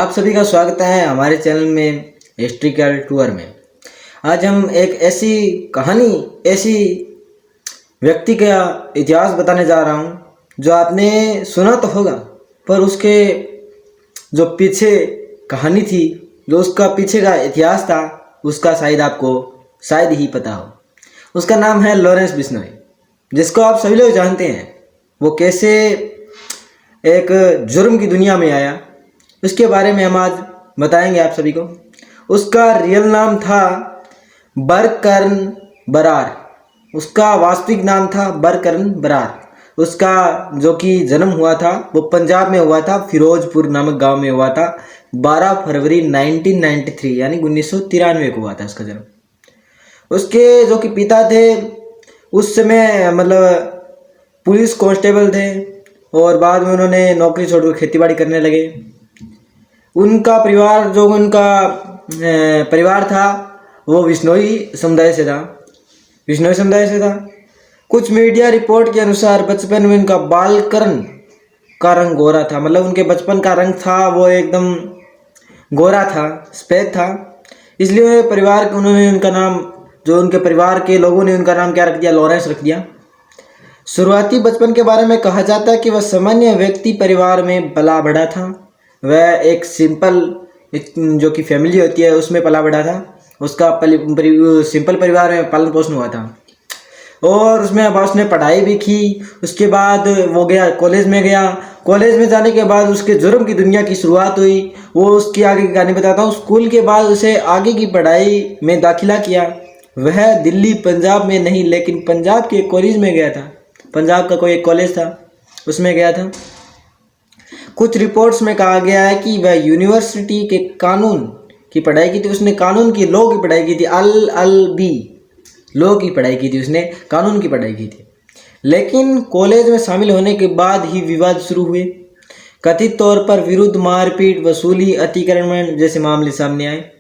आप सभी का स्वागत है हमारे चैनल में हिस्ट्रिकल टूर में। आज हम एक ऐसी कहानी, ऐसी व्यक्ति का इतिहास बताने जा रहा हूं जो आपने सुना तो होगा, पर उसके जो पीछे कहानी थी, जो उसका पीछे का इतिहास था, उसका शायद ही पता हो। उसका नाम है लॉरेंस बिश्नोई, जिसको आप सभी लोग जानते हैं। वो कैसे एक जुर्म की दुनिया में आया, उसके बारे में हम आज बताएंगे आप सभी को। उसका रियल नाम था बरकर्न बरार। उसका वास्तविक नाम था बरकर्न बरार। उसका जो कि जन्म हुआ था वो पंजाब में हुआ था, फिरोजपुर नामक गांव में हुआ था। 12 फरवरी 1993 यानी 1993 को हुआ था उसका जन्म। उसके जो कि पिता थे उस समय पुलिस कांस्टेबल थे, और बाद में उन्होंने नौकरी छोड़कर खेतीबाड़ी करने लगे। उनका परिवार था वो बिश्नोई समुदाय से था। कुछ मीडिया रिपोर्ट के अनुसार बचपन में उनका बालकर्न का रंग गोरा था, उनके बचपन का रंग था वो एकदम गोरा था, सफेद था। इसलिए उनके परिवार के लोगों ने उनका नाम क्या रख दिया, लॉरेंस रख दिया। शुरुआती बचपन के बारे में कहा जाता है कि वह सामान्य व्यक्ति परिवार में पला बढ़ा था। वह एक सिंपल जो कि फैमिली होती है उसमें पला बढ़ा था। उसका सिंपल परिवार में पालन पोषण हुआ था, और उसमें उसने पढ़ाई भी की। उसके बाद वो कॉलेज में जाने के बाद उसके जुर्म की दुनिया की शुरुआत हुई। वो उसकी आगे की कहानी बताता हूँ। स्कूल के बाद उसे आगे की पढ़ाई में दाखिला किया। वह दिल्ली पंजाब में नहीं, लेकिन पंजाब के कॉलेज में गया था। पंजाब का कोई एक कॉलेज था, उसमें गया था। कुछ रिपोर्ट्स में कहा गया है कि वह यूनिवर्सिटी के कानून की पढ़ाई की थी। उसने कानून की लॉ की पढ़ाई की थी, LLB लॉ की पढ़ाई की थी, उसने कानून की पढ़ाई की थी। लेकिन कॉलेज में शामिल होने के बाद ही विवाद शुरू हुए। कथित तौर पर विरुद्ध मारपीट, वसूली, अतिक्रमण जैसे मामले सामने आए।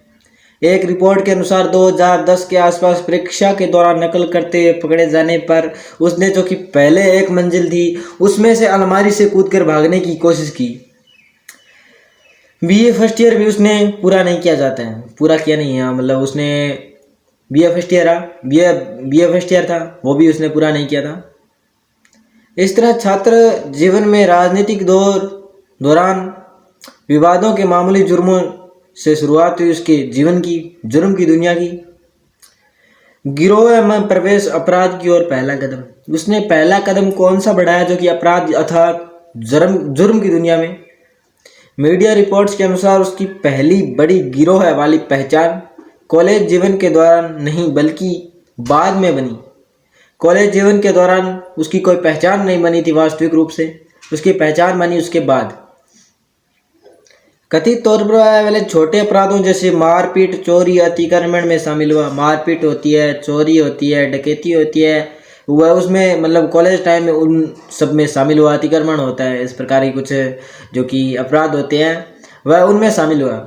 एक रिपोर्ट के अनुसार 2010 के आसपास परीक्षा के दौरान नकल करते हुए पकड़े जाने पर उसने जो कि पहले एक मंजिल थी उसमें से अलमारी से कूदकर भागने की कोशिश की। बीए फर्स्ट ईयर भी उसने पूरा नहीं किया उसने बीए फर्स्ट ईयर था, वो भी उसने पूरा नहीं किया था। इस तरह छात्र जीवन में राजनीतिक दौरान विवादों के मामूली जुर्मों से शुरुआत हुई उसके जीवन की जुर्म की दुनिया की। गिरोह में प्रवेश, अपराध की ओर पहला कदम। उसने पहला कदम कौन सा बढ़ाया, जो कि अपराध अर्थात जुर्म की दुनिया में। मीडिया रिपोर्ट्स के अनुसार उसकी पहली बड़ी गिरोह वाली पहचान कॉलेज जीवन के दौरान नहीं बल्कि बाद में बनी। कॉलेज जीवन के दौरान उसकी कोई पहचान नहीं बनी थी वास्तविक रूप से, उसकी पहचान बनी उसके बाद। कथित तौर पर वाले छोटे अपराधों जैसे मारपीट, चोरी, अतिक्रमण में शामिल हुआ। मारपीट होती है, चोरी होती है, डकैती होती है, वह उसमें कॉलेज टाइम में उन सब में शामिल हुआ। अतिक्रमण होता है, इस प्रकार की कुछ जो कि अपराध होते हैं वह उनमें शामिल हुआ।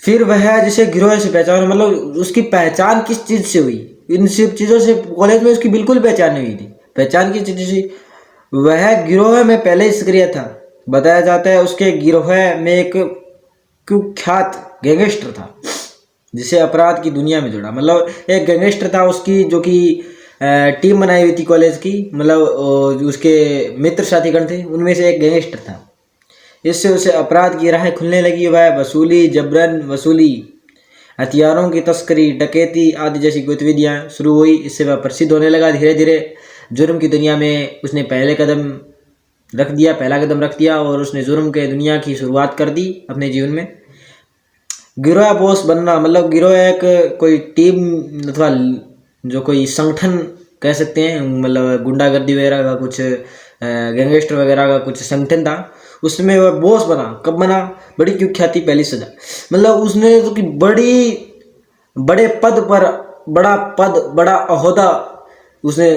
फिर वह जिसे गिरोह से पहचान, उसकी पहचान किस चीज़ से हुई, इन सब चीज़ों से कॉलेज में उसकी बिल्कुल पहचान नहीं हुई थी। पहचान किस चीज़ से? वह गिरोह में पहले ही सक्रिय था। बताया जाता है उसके गिरोह में एक कुख्यात गैंगस्टर था जिसे अपराध की दुनिया में जोड़ा। एक गैंगस्टर था, उसकी जो कि टीम बनाई हुई थी कॉलेज की, उसके मित्र साथीगण थे, उनमें से एक गैंगस्टर था। इससे उसे अपराध की राह खुलने लगी। वह वसूली, जबरन वसूली, हथियारों की तस्करी, डकैती आदि जैसी गतिविधियां शुरू हुई। इससे वह प्रसिद्ध होने लगा। धीरे धीरे जुर्म की दुनिया में उसने पहला कदम रख दिया और उसने जुर्म के दुनिया की शुरुआत कर दी अपने जीवन में। गिरोह बॉस बनना, गिरोह एक कोई टीम अथवा जो कोई संगठन कह सकते हैं, गुंडागर्दी वगैरह का कुछ, गैंगस्टर वगैरह का कुछ संगठन था, उसमें वह बॉस बना। कब बना? बड़ी कुख्याति, पहली सजा। उसने जो कि बड़े पद पर बड़ा ओहदा उसने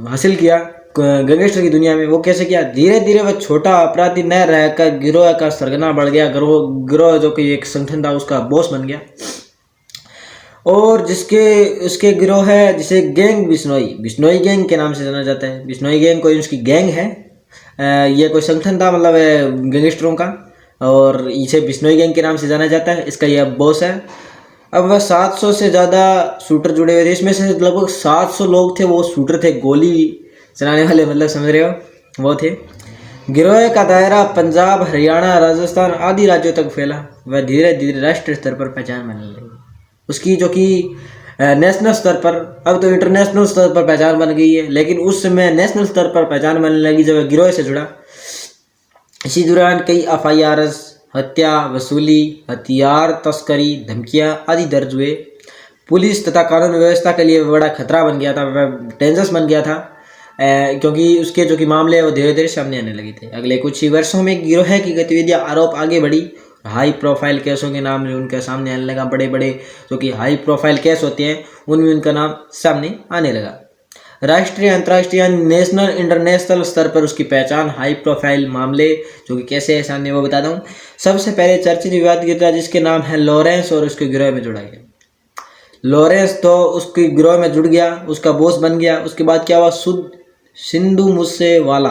हासिल किया गैंगस्टर की दुनिया में। वो कैसे किया? धीरे धीरे वह छोटा अपराधी न रहकर गिरोह का सरगना बढ़ गया। गिरोह जो कि एक संगठन था उसका बॉस बन गया। और उसके गिरोह है जिसे गैंग बिश्नोई गैंग के नाम से जाना जाता है। बिश्नोई गैंग कोई उसकी गैंग है, ये कोई संगठन था मतलब गैंगस्टरों का, और इसे बिश्नोई गैंग के नाम से जाना जाता है। इसका यह बॉस है। अब वह 700 से ज़्यादा शूटर जुड़े हुए थे, इसमें से लगभग 700 लोग थे वो शूटर थे, गोली चलाने वाले, मतलब समझ रहे हो वो थे। गिरोह का दायरा पंजाब, हरियाणा, राजस्थान आदि राज्यों तक फैला। वह धीरे धीरे राष्ट्रीय स्तर पर पहचान बनने लगी उसकी, जो कि नेशनल स्तर पर, अब तो इंटरनेशनल स्तर पर पहचान बन गई है, लेकिन उस समय नेशनल स्तर पर पहचान बनने लगी जब वह गिरोह से जुड़ा। इसी दौरान कई FIRs, हत्या, वसूली, हथियार तस्करी, धमकियां आदि दर्ज हुए। पुलिस तथा कानून व्यवस्था के लिए बड़ा खतरा बन गया था, वह डेंजरस बन गया था, क्योंकि उसके जो कि मामले हैं वो धीरे धीरे सामने आने लगे थे। अगले कुछ ही वर्षों में गिरोह की गतिविधियां आरोप आगे बढ़ी। हाई प्रोफाइल केसों के नाम जो उनके सामने आने लगा, बड़े बड़े जो कि हाई प्रोफाइल केस होते हैं उनमें उनका नाम सामने आने लगा। राष्ट्रीय, अंतर्राष्ट्रीय, नेशनल, इंटरनेशनल स्तर पर उसकी पहचान, हाई प्रोफाइल मामले जो कि कैसे है सामने वो बताता हूँ। सबसे पहले चर्चित विवाद गिरता जिसके नाम है लॉरेंस, और उसके गिरोह में जुड़ा गया। लॉरेंस तो उसके गिरोह में जुड़ गया, उसका बॉस बन गया। उसके बाद क्या हुआ, सिंधु मूसेवाला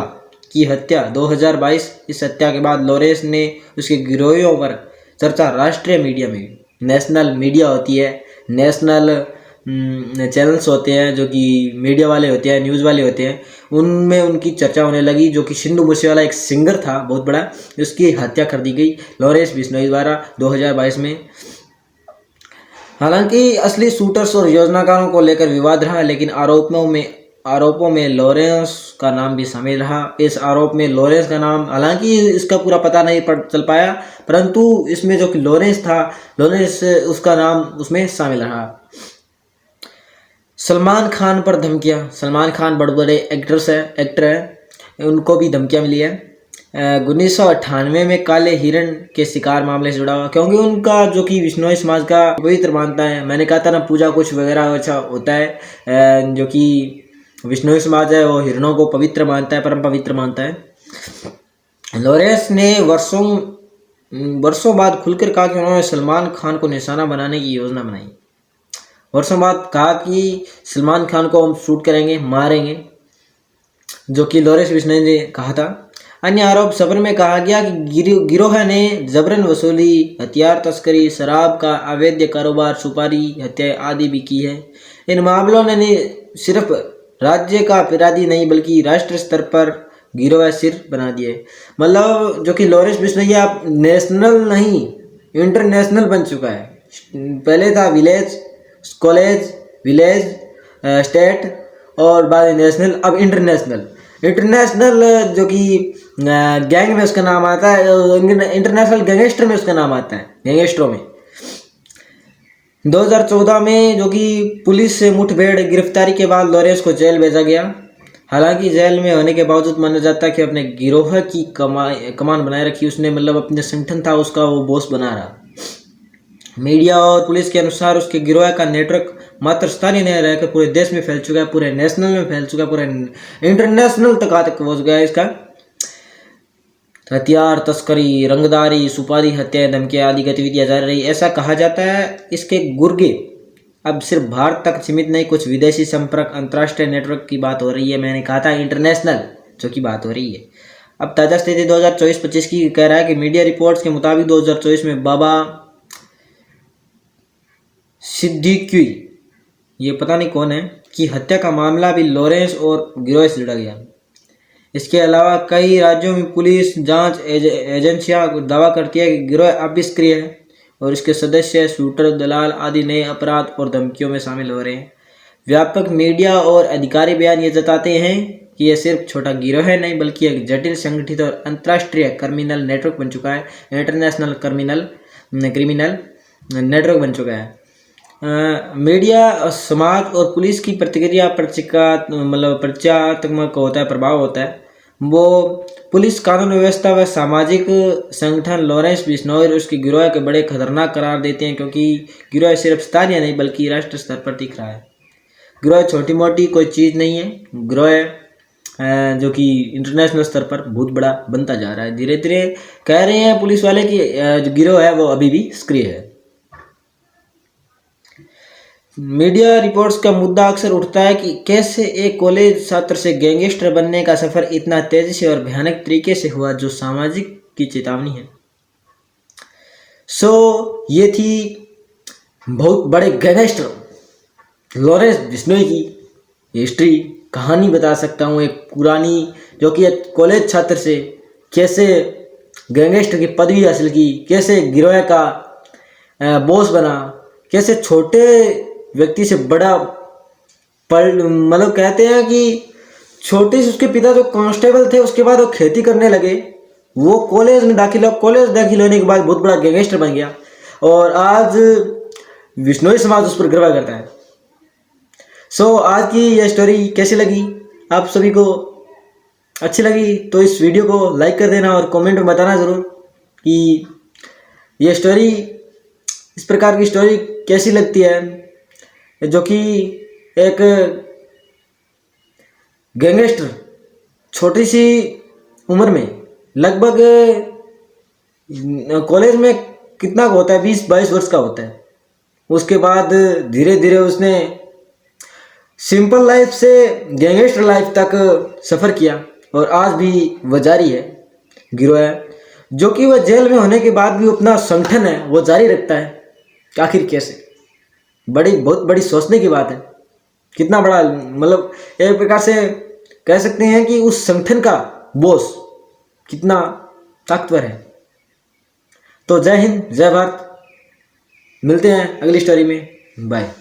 की हत्या 2022। इस हत्या के बाद लॉरेंस ने उसके गिरोहियों पर चर्चा राष्ट्रीय मीडिया में, नेशनल मीडिया होती है, नेशनल चैनल्स होते हैं जो कि मीडिया वाले होते हैं, न्यूज़ वाले होते हैं, उनमें उनकी चर्चा होने लगी। जो कि सिंधु मूसेवाला एक सिंगर था बहुत बड़ा, उसकी हत्या कर दी गई लॉरेंस बिश्नोई द्वारा 2022 में। हालांकि असली शूटर्स और योजनाकारों को लेकर विवाद रहा, लेकिन आरोपों में लॉरेंस का नाम भी शामिल रहा। इस आरोप में लॉरेंस का नाम, हालांकि इसका पूरा पता नहीं चल पाया, परंतु इसमें जो कि लॉरेंस था, लॉरेंस उसका नाम उसमें शामिल रहा। सलमान खान पर धमकियां। सलमान खान बड़े बड़े एक्टर हैं, उनको भी धमकियां मिली है। 1998 में काले हिरण के शिकार मामले से जुड़ा हुआ, क्योंकि उनका जो कि बिश्नोई समाज का पवित्र मानता है। मैंने कहा था ना, पूजा कुछ वगैरह अच्छा होता है, जो कि बिश्नोई समाज है वो हिरणों को पवित्र मानता है, परम पवित्र मानता है। लॉरेंस ने वर्षों बाद खुलकर कहा कि उन्होंने सलमान खान को निशाना बनाने की योजना बनाई। वर्षों बाद कहा कि सलमान खान को हम शूट करेंगे, मारेंगे, जो कि लॉरेंस बिश्नोई ने कहा था। अन्य आरोप सबर में कहा गया कि गिरोह ने जबरन वसूली, हथियार तस्करी, शराब का अवैध कारोबार, सुपारी, हत्या आदि भी की है। इन मामलों ने सिर्फ राज्य का अपराधी नहीं बल्कि राष्ट्रीय स्तर पर गिरोह सिर बना दिए। मतलब जो कि लॉरेंस बिश्नोई आप नेशनल नहीं इंटरनेशनल बन चुका है। पहले था विलेज, कॉलेज, विलेज, स्टेट और बाद में नेशनल, अब इंटरनेशनल। जो कि गैंग में उसका नाम आता है, इंटरनेशनल गैंगस्टर में उसका नाम आता है, गैंगस्टरों में। 2014 में जो कि पुलिस से मुठभेड़ गिरफ्तारी के बाद लॉरेंस को जेल भेजा गया। हालांकि जेल में होने के बावजूद माना जाता है कि अपने गिरोह की कमान बनाए रखी उसने, मतलब अपने संगठन था उसका वो बॉस बना रहा। मीडिया और पुलिस के अनुसार उसके गिरोह का नेटवर्क मात्र स्थानीय नहीं रहकर पूरे देश में फैल चुका है, पूरे नेशनल में फैल चुका है, पूरे इंटरनेशनल तक पहुंच गया है। इसका हथियार तस्करी, रंगदारी, सुपारी, हत्या, धमकियां आदि गतिविधियां जारी रही। ऐसा कहा जाता है इसके गुर्गे अब सिर्फ भारत तक सीमित नहीं, कुछ विदेशी संपर्क, अंतर्राष्ट्रीय नेटवर्क की बात हो रही है। मैंने कहा था इंटरनेशनल जो की बात हो रही है। अब ताज़ा स्थिति 2024-25 की कह रहा है कि मीडिया रिपोर्ट्स के मुताबिक 2024 में बाबा सिद्दीकी, ये पता नहीं कौन है, की हत्या का मामला भी लॉरेंस और गिरोह से जुड़ा गया। इसके अलावा कई राज्यों में पुलिस जांच एजेंसियां दावा करती है कि गिरोह अब भी सक्रिय है और इसके सदस्य शूटर, दलाल आदि नए अपराध और धमकियों में शामिल हो रहे हैं। व्यापक मीडिया और अधिकारी बयान ये जताते हैं कि यह सिर्फ छोटा गिरोह है नहीं बल्कि एक जटिल, संगठित और अंतर्राष्ट्रीय क्रिमिनल नेटवर्क बन चुका है। इंटरनेशनल क्रिमिनल नेटवर्क बन चुका है। मीडिया, समाज और पुलिस की प्रतिक्रिया प्रत्यात्मक होता है, प्रभाव होता है। वो पुलिस, कानून व्यवस्था व सामाजिक संगठन लॉरेंस बिश्नोई और उसके गिरोह के बड़े खतरनाक करार देते हैं, क्योंकि गिरोह सिर्फ स्थानीय नहीं बल्कि राष्ट्रीय स्तर पर दिख रहा है। गिरोह छोटी मोटी कोई चीज़ नहीं है, गिरोह जो कि इंटरनेशनल स्तर पर बहुत बड़ा बनता जा रहा है। धीरे धीरे कह रहे हैं पुलिस वाले कि जो गिरोह है वो अभी भी सक्रिय है। मीडिया रिपोर्ट्स का मुद्दा अक्सर उठता है कि कैसे एक कॉलेज छात्र से गैंगस्टर बनने का सफर इतना तेजी से और भयानक तरीके से हुआ, जो सामाजिक की चेतावनी है। ये थी बहुत बड़े गैंगस्टर लॉरेंस बिश्नोई की हिस्ट्री, कहानी बता सकता हूँ एक पुरानी, जो कि एक कॉलेज छात्र से कैसे गैंगस्टर की पदवी हासिल की, कैसे गिरोह का बॉस बना, कैसे छोटे व्यक्ति से बड़ा मतलब कहते हैं कि छोटे से उसके पिता जो कांस्टेबल थे, उसके बाद वो खेती करने लगे, वो कॉलेज दाखिल होने के बाद बहुत बड़ा गैंगस्टर बन गया, और आज बिश्नोई समाज उस पर गर्व करता है। आज की यह स्टोरी कैसी लगी, आप सभी को अच्छी लगी तो इस वीडियो को लाइक कर देना और कमेंट में बताना ज़रूर कि यह स्टोरी, इस प्रकार की स्टोरी कैसी लगती है, जो कि एक गैंगस्टर छोटी सी उम्र में लगभग कॉलेज में कितना का होता है, 20-22 वर्ष का होता है। उसके बाद धीरे धीरे उसने सिंपल लाइफ से गैंगस्टर लाइफ तक सफ़र किया, और आज भी वह जारी है गिरोह है, जो कि वह जेल में होने के बाद भी अपना संगठन है वो जारी रखता है। आखिर कैसे, बहुत बड़ी सोचने की बात है, कितना बड़ा, मतलब एक प्रकार से कह सकते हैं कि उस संगठन का बॉस कितना ताकतवर है। तो जय हिंद, जय भारत, मिलते हैं अगली स्टोरी में, बाय।